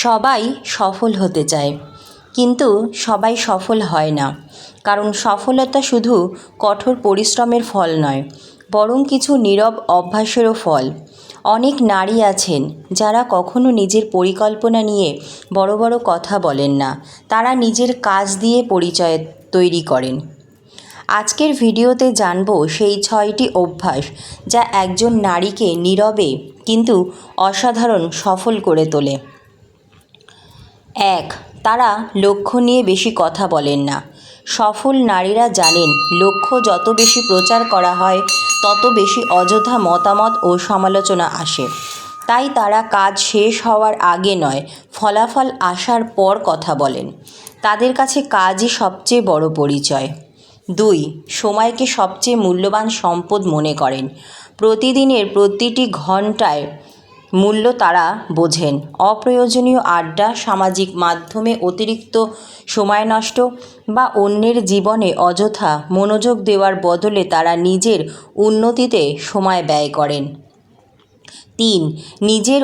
সবাই সফল হতে চায়, কিন্তু সবাই সফল হয় না। কারণ সফলতা শুধু কঠোর পরিশ্রমের ফল নয়, বরং কিছু নীরব অভ্যাসেরও ফল। অনেক নারী আছেন যারা কখনো নিজের পরিকল্পনা নিয়ে বড় বড় কথা বলেন না, তারা নিজের কাজ দিয়ে পরিচয় তৈরি করেন। আজকের ভিডিওতে জানব সেই 6টি অভ্যাস যা একজন নারীকে নীরবে কিন্তু অসাধারণ সফল করে তোলে। 1. তারা লক্ষ্য নিয়ে বেশি কথা বলেন না। সফল নারীরা জানেন, লক্ষ্য যত বেশি প্রচার করা হয় তত বেশি অযথা মতামত ও সমালোচনা আসে। তাই তারা কাজ শেষ হওয়ার আগে নয়, ফলাফল আসার পর কথা বলেন। তাদের কাছে কাজই সবচেয়ে বড় পরিচয়। 2. সময়কে সবচেয়ে মূল্যবান সম্পদ মনে করেন। প্রতিদিনের প্রতিটি ঘন্টায় মূল্য তারা বোঝেন। অপ্রয়োজনীয় আড্ডা, সামাজিক মাধ্যমে অতিরিক্ত সময় নষ্ট বা অন্যের জীবনে অযথা মনোযোগ দেওয়ার বদলে তারা নিজের উন্নতিতে সময় ব্যয় করেন। 3. নিজের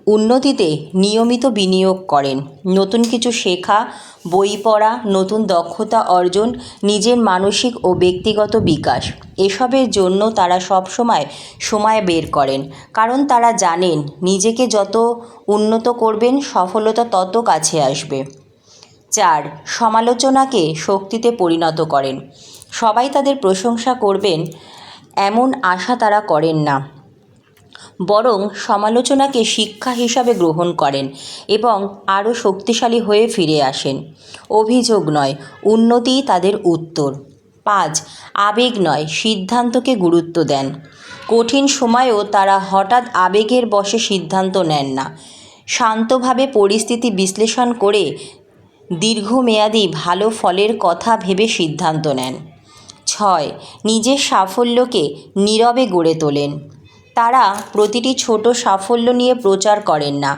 উন্নতিতে নিয়মিত বিনিয়োগ করেন। নতুন কিছু শেখা, বই পড়া, নতুন দক্ষতা অর্জন, নিজের মানসিক ও ব্যক্তিগত বিকাশ, এসবের জন্য তারা সবসময় সময় বের করেন। কারণ তারা জানেন, নিজেকে যত উন্নত করবেন সফলতা তত কাছে আসবে। 4. সমালোচনাকে শক্তিতে পরিণত করেন। সবাই তাদের প্রশংসা করবেন এমন আশা তারা করেন না, বরং সমালোচনাকে শিক্ষা হিসাবে গ্রহণ করেন এবং আরও শক্তিশালী হয়ে ফিরে আসেন। অভিযোগ নয়, উন্নতিই তাদের উত্তর। 5. আবেগ নয়, সিদ্ধান্তকে গুরুত্ব দেন। কঠিন সময়েও তারা হঠাৎ আবেগের বশে সিদ্ধান্ত নেন না। শান্তভাবে পরিস্থিতি বিশ্লেষণ করে দীর্ঘমেয়াদী ভালো ফলের কথা ভেবে সিদ্ধান্ত নেন। 6. নিজের সাফল্যকে নীরবে গড়ে তোলেন। তারা প্রতিটি ছোট সাফল্য নিয়ে প্রচার করেন না।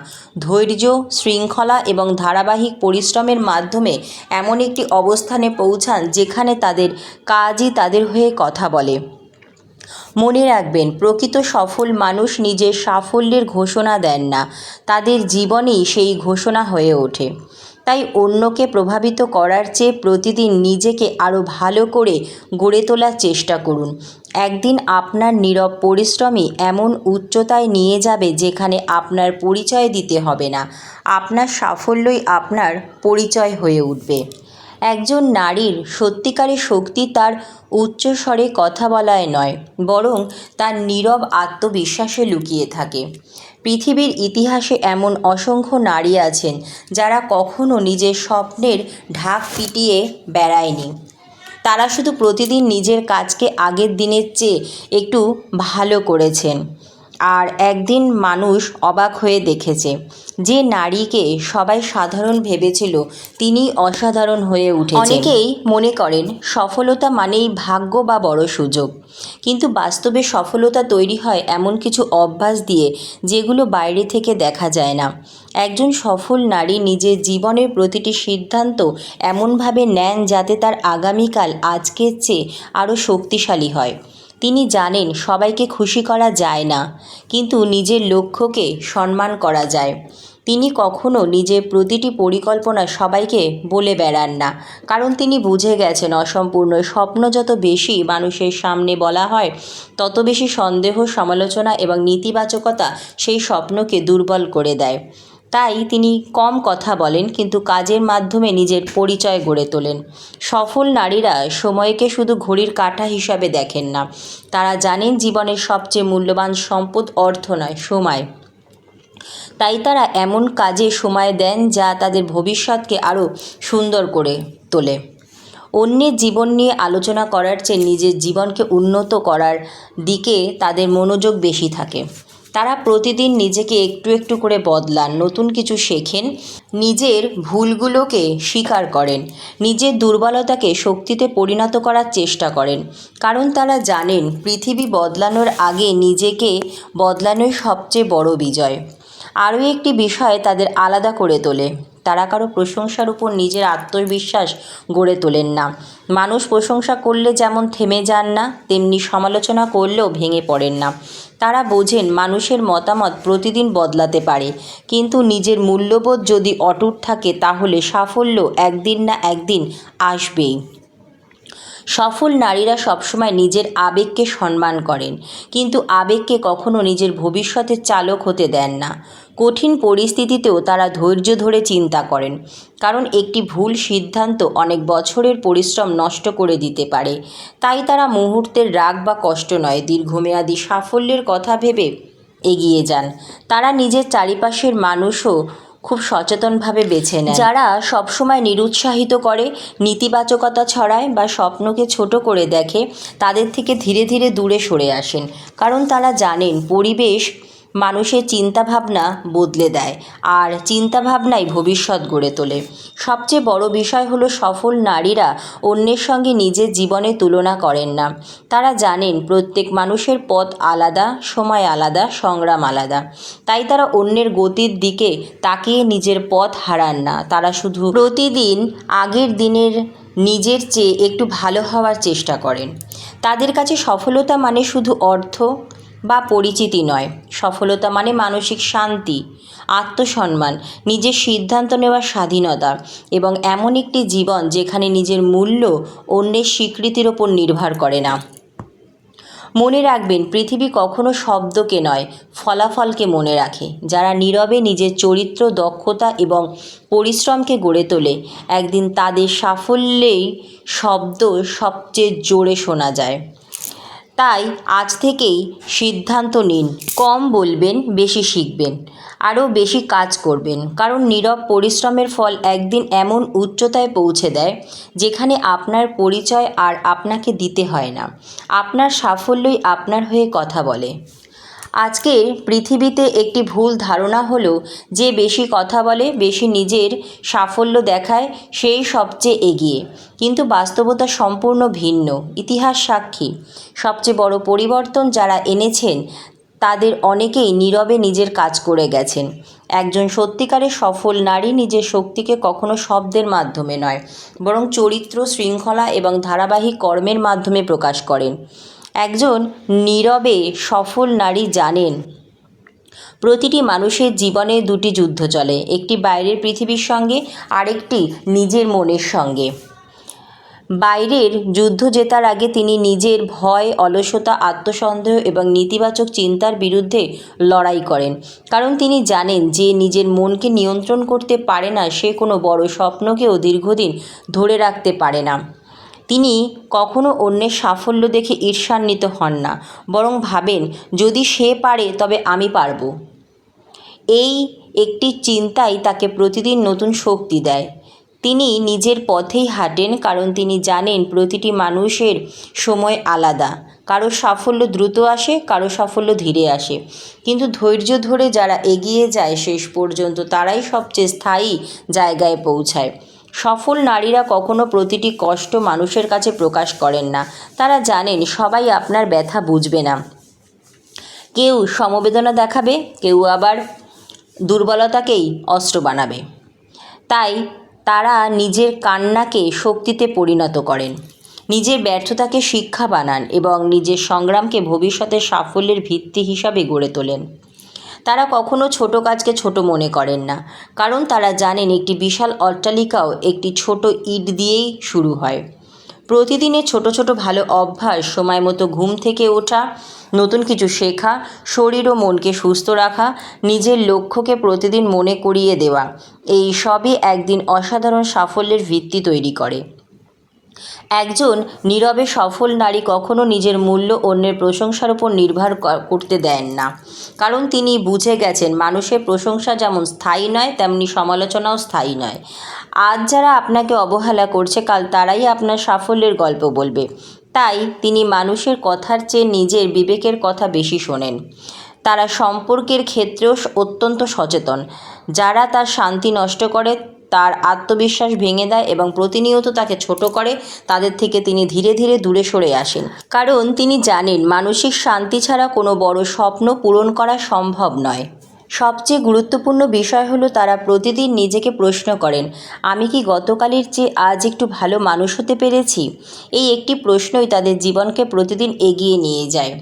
ধৈর্য, শৃঙ্খলা এবং ধারাবাহিক পরিশ্রমের মাধ্যমে এমন একটি অবস্থানে পৌঁছান যেখানে তাদের কাজই তাদের হয়ে কথা বলে। মনে রাখবেন, প্রকৃত সফল মানুষ নিজের সাফল্যের ঘোষণা দেন না, তাদের জীবনেই সেই ঘোষণা হয়ে ওঠে। তাই অন্যকে প্রভাবিত করার চেয়ে প্রতিদিন নিজেকে আরও ভালো করে গড়ে তোলার চেষ্টা করুন। একদিন আপনার নীরব পরিশ্রমই এমন উচ্চতায় নিয়ে যাবে যেখানে আপনার পরিচয় দিতে হবে না, আপনার সাফল্যই আপনার পরিচয় হয়ে উঠবে। একজন নারীর সত্যিকারের শক্তি তার উচ্চস্বরে কথা বলায় নয়, বরং তার নীরব আত্মবিশ্বাসে লুকিয়ে থাকে। পৃথিবীর ইতিহাসে এমন অসংখ্য নারী আছেন যারা কখনো নিজের স্বপ্নের ঢাক পিটিয়ে বেড়ায়নি। তারা শুধু প্রতিদিন নিজের কাজকে আগের দিনের চেয়ে একটু ভালো করেছেন। আর একদিন মানুষ অবাক হয়ে দেখেছে, যে নারীকে সবাই সাধারণ ভেবেছিল তিনি অসাধারণ হয়ে উঠেছেন। অনেকেই মনে করেন সফলতা মানেই ভাগ্য বা বড় সুযোগ, কিন্তু বাস্তবে সফলতা তৈরি হয় এমন কিছু অভ্যাস দিয়ে যেগুলো বাইরে থেকে দেখা যায় না। একজন সফল নারী নিজের জীবনের প্রতিটি সিদ্ধান্ত এমনভাবে নেন যাতে তার আগামীকাল আজকের চেয়ে আরও শক্তিশালী হয়। তিনি জানেন, সবাইকে খুশি করা যায় না, কিন্তু নিজের লক্ষ্যকে সম্মান করা যায়। তিনি কখনো নিজের প্রতিটি পরিকল্পনা সবাইকে বলে বেড়ান না, কারণ তিনি বুঝে গেছেন অসম্পূর্ণ স্বপ্ন যত বেশি মানুষের সামনে বলা হয়, তত বেশি সন্দেহ, সমালোচনা এবং নেতিবাচকতা সেই স্বপ্নকে দুর্বল করে দেয়। তাই তিনি কম কথা বলেন, কিন্তু কাজের মাধ্যমে নিজের পরিচয় গড়ে তোলেন। সফল নারীরা সময়কে শুধু ঘড়ির কাঁটা হিসাবে দেখেন না, তারা জানেন জীবনের সবচেয়ে মূল্যবান সম্পদ অর্থ নয়, সময়। তাই তারা এমন কাজে সময় দেন যা তাদের ভবিষ্যৎকে আরও সুন্দর করে তোলে। অন্যের জীবন নিয়ে আলোচনা করার চেয়ে নিজের জীবনকে উন্নত করার দিকে তাদের মনোযোগ বেশি থাকে। তারা প্রতিদিন নিজেকে একটু একটু করে বদলান, নতুন কিছু শেখেন, নিজের ভুলগুলোকে স্বীকার করেন, নিজের দুর্বলতাকে শক্তিতে পরিণত করার চেষ্টা করেন। কারণ তারা জানেন, পৃথিবী বদলানোর আগে নিজেকে বদলানোই সবচেয়ে বড় বিজয়। আরও একটি বিষয় তাদের আলাদা করে তোলে, তারা কারো প্রশংসার উপর নিজের আত্মবিশ্বাস গড়ে তোলেন না। মানুষ প্রশংসা করলে যেমন থেমে যান না, তেমনি সমালোচনা করলেও ভেঙে পড়েন না। তারা বোঝেন মানুষের মতামত প্রতিদিন বদলাতে পারে, কিন্তু নিজের মূল্যবোধ যদি অটুট থাকে তাহলে সাফল্য একদিন না একদিন আসবেই। সফল নারীরা সবসময় নিজের আবেগকে সম্মান করেন, কিন্তু আবেগকে কখনো নিজের ভবিষ্যতের চালক হতে দেন না। কঠিন পরিস্থিতিতেও তারা ধৈর্য ধরে চিন্তা করেন, কারণ একটি ভুল সিদ্ধান্ত অনেক বছরের পরিশ্রম নষ্ট করে দিতে পারে। তাই তারা মুহূর্তের রাগ বা কষ্ট নয়, দীর্ঘমেয়াদী সাফল্যের কথা ভেবে এগিয়ে যান। তারা নিজের চারিপাশের মানুষও খুব সচেতনভাবে বেছে নেন। যারা সবসময় নিরুৎসাহিত করে, নেতিবাচকতা ছড়ায় বা স্বপ্নকে ছোট করে দেখে, তাদের থেকে ধীরে ধীরে দূরে সরে আসেন, কারণ তারা জানেন পরিবেশ মানুষের চিন্তাভাবনা বদলে দেয়, আর চিন্তাভাবনাই ভবিষ্যৎ গড়ে তোলে। সবচেয়ে বড় বিষয় হলো সফল নারীরা অন্যের সঙ্গে নিজের জীবনে তুলনা করেন না। তারা জানেন প্রত্যেক মানুষের পথ আলাদা, সময় আলাদা, সংগ্রাম আলাদা। তাই তারা অন্যের গতির দিকে তাকিয়ে নিজের পথ হারান না। তারা শুধু প্রতিদিন আগের দিনের নিজের চেয়ে একটু ভালো হওয়ার চেষ্টা করেন। তাদের কাছে সফলতা মানে শুধু অর্থ বা পরিচিতি নয়, সফলতা মানে মানসিক শান্তি, আত্মসম্মান, নিজের সিদ্ধান্ত নেওয়ার স্বাধীনতা এবং এমন একটি জীবন যেখানে নিজের মূল্য অন্যের স্বীকৃতির ওপর নির্ভর করে না। মনে রাখবেন, পৃথিবী কখনো শব্দকে নয়, ফলাফলকে মনে রাখে। যারা নীরবে নিজের চরিত্র, দক্ষতা এবং পরিশ্রমকে গড়ে তোলে, একদিন তাদের সাফল্যেই শব্দ সবচেয়ে জোরে শোনা যায়। তাই আজ থেকেই সিদ্ধান্ত নিন, কম বলবেন, বেশি শিখবেন, আরও বেশি কাজ করবেন, কারণ নীরব পরিশ্রমের ফল একদিন এমন উচ্চতায় পৌঁছে দেয় যেখানে আপনার পরিচয় আর আপনাকে দিতে হয় না। আপনার সাফল্যই আপনার হয়ে কথা বলে। আজকের পৃথিবীতে একটি ভুল ধারণা হলো যে বেশি কথা বলে, বেশি নিজের সাফল্য দেখায়, সেই সবচেয়ে এগিয়ে। কিন্তু বাস্তবতা সম্পূর্ণ ভিন্ন। ইতিহাস সাক্ষী, সবচেয়ে বড় পরিবর্তন যারা এনেছেন তাদের অনেকেই নীরবে নিজের কাজ করে গেছেন। একজন সত্যিকারের সফল নারী নিজের শক্তিকে কখনো শব্দের মাধ্যমে নয়, বরং চরিত্র, শৃঙ্খলা এবং ধারাবাহিক কর্মের মাধ্যমে প্রকাশ করেন। একজন নীরবে সফল নারী জানেন প্রতিটি মানুষের জীবনে দুটি যুদ্ধ চলে, একটি বাইরের পৃথিবীর সঙ্গে, আরেকটি নিজের মনের সঙ্গে। বাইরের যুদ্ধ জেতার আগে তিনি নিজের ভয়, অলসতা, আত্মসন্দেহ এবং নেতিবাচক চিন্তার বিরুদ্ধে লড়াই করেন, কারণ তিনি জানেন যে নিজের মনকে নিয়ন্ত্রণ করতে পারে না সে কোনো বড় স্বপ্নকেও দীর্ঘদিন ধরে রাখতে পারে না। তিনি কখনো অন্যের সাফল্য দেখে ঈর্ষান্বিত হন না, বরং ভাবেন যদি সে পারে তবে আমি পারব। এই একটি চিন্তাই তাকে প্রতিদিন নতুন শক্তি দেয়। তিনি নিজের পথেই হাঁটেন, কারণ তিনি জানেন প্রতিটি মানুষের সময় আলাদা। কারো সাফল্য দ্রুত আসে, কারো সাফল্য ধীরে আসে, কিন্তু ধৈর্য ধরে যারা এগিয়ে যায় শেষ পর্যন্ত তারাই সবচেয়ে স্থায়ী জায়গায় পৌঁছায়। সফল নারীরা কখনো প্রতিটি কষ্ট মানুষের কাছে প্রকাশ করেন না। তারা জানেন সবাই আপনার ব্যথা বুঝবে না। কেউ সমবেদনা দেখাবে, কেউ আবার দুর্বলতাকেই অস্ত্র বানাবে। তাই তারা নিজের কান্নাকে শক্তিতে পরিণত করেন, নিজের ব্যর্থতাকে শিক্ষা বানান এবং নিজের সংগ্রামকে ভবিষ্যতের সাফল্যের ভিত্তি হিসাবে গড়ে তোলেন। তারা কখনো ছোট কাজকে ছোট মনে করেন না, কারণ তারা জানেন একটি বিশাল অট্টালিকাও একটি ছোট ইট দিয়েই শুরু হয়। প্রতিদিনের ছোট ছোট ভালো অভ্যাস, সময় মতো ঘুম থেকে ওঠা, নতুন কিছু শেখা, শরীর ও মনকে সুস্থ রাখা, নিজের লক্ষ্যকে প্রতিদিন মনে করিয়ে দেওয়া, এই সবই একদিন অসাধারণ সাফল্যের ভিত্তি তৈরি করে। একজন নীরবে সফল নারী কখনো নিজের মূল্য অন্যের প্রশংসার উপর নির্ভর করতে দেন না, কারণ তিনি বুঝে গেছেন মানুষের প্রশংসা যেমন স্থায়ী নয় তেমনি সমালোচনাও স্থায়ী নয়। আজ যারা আপনাকে অবহেলা করছে, কাল তারাই আপনার সাফল্যের গল্প বলবে। তাই তিনি মানুষের কথার চেয়ে নিজের বিবেকের কথা বেশি শোনেন। তারা সম্পর্কের ক্ষেত্রেও অত্যন্ত সচেতন। যারা তার শান্তি নষ্ট করে, তার আত্মবিশ্বাস ভেঙে দেয় এবং প্রতিনিয়ত তাকে ছোট করে, তাদের থেকে তিনি ধীরে ধীরে দূরে সরে আসেন, কারণ তিনি জানেন মানসিক শান্তি ছাড়া কোনো বড় স্বপ্ন পূরণ করা সম্ভব নয়। সবচেয়ে গুরুত্বপূর্ণ বিষয় হলো তারা প্রতিদিন নিজেকে প্রশ্ন করেন, আমি কি গতকালের চেয়ে আজ একটু ভালো মানুষ হতে পেরেছি? এই একটি প্রশ্নই তাদের জীবনকে প্রতিদিন এগিয়ে নিয়ে যায়।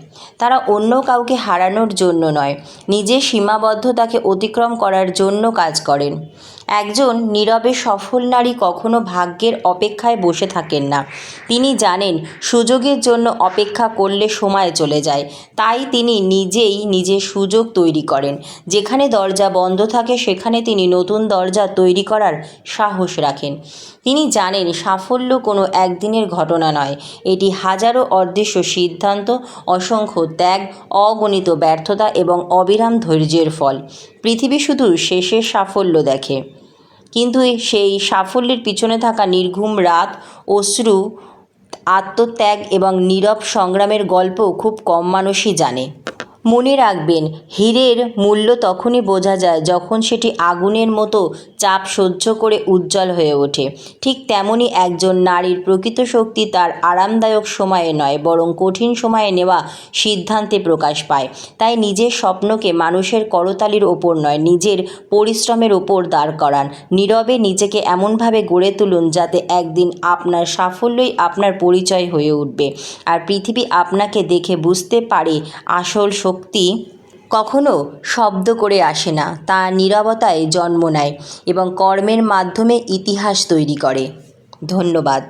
তারা অন্য কাউকে হারানোর জন্য নয়, নিজের সীমাবদ্ধতাকে অতিক্রম করার জন্য কাজ করেন। একজন নীরবে সফল নারী কখনো ভাগ্যের অপেক্ষায় বসে থাকেন না। তিনি জানেন সুযোগের জন্য অপেক্ষা করলে সময় চলে যায়, তাই তিনি নিজেই নিজের সুযোগ তৈরি করেন। যেখানে দরজা বন্ধ থাকে সেখানে তিনি নতুন দরজা তৈরি করার সাহস রাখেন। তিনি জানেন সাফল্য কোনো একদিনের ঘটনা নয়, এটি হাজারো অদৃশ্য সিদ্ধান্ত, অসংখ্য ত্যাগ, অগণিত ব্যর্থতা এবং অবিরাম ধৈর্যের ফল। পৃথিবী শুধু শেষের সাফল্য দেখে, কিন্তু সেই সাফল্যের পিছনে থাকা নির্ঘুম রাত, অশ্রু, আত্মত্যাগ এবং নীরব সংগ্রামের গল্প খুব কম মানুষই জানে। মনে রাখবেন, হীরের মূল্য তখনই বোঝা যায় যখন সেটি আগুনের মতো চাপ সহ্য করে উজ্জ্বল হয়ে ওঠে। ঠিক তেমনই একজন নারীর প্রকৃত শক্তি তার আরামদায়ক সময়ে নয়, বরং কঠিন সময়ে নেওয়া সিদ্ধান্তে প্রকাশ পায়। তাই নিজের স্বপ্নকে মানুষের করতালির ওপর নয়, নিজের পরিশ্রমের ওপর দাঁড় করান। নীরবে নিজেকে এমনভাবে গড়ে তুলুন যাতে একদিন আপনার সাফল্যই আপনার পরিচয় হয়ে উঠবে, আর পৃথিবী আপনাকে দেখে বুঝতে পারে আসল শক্তি কখনো শব্দ করে আসে না, তা নীরবতায় জন্ম নেয় এবং কর্মের মাধ্যমে ইতিহাস তৈরি করে। ধন্যবাদ।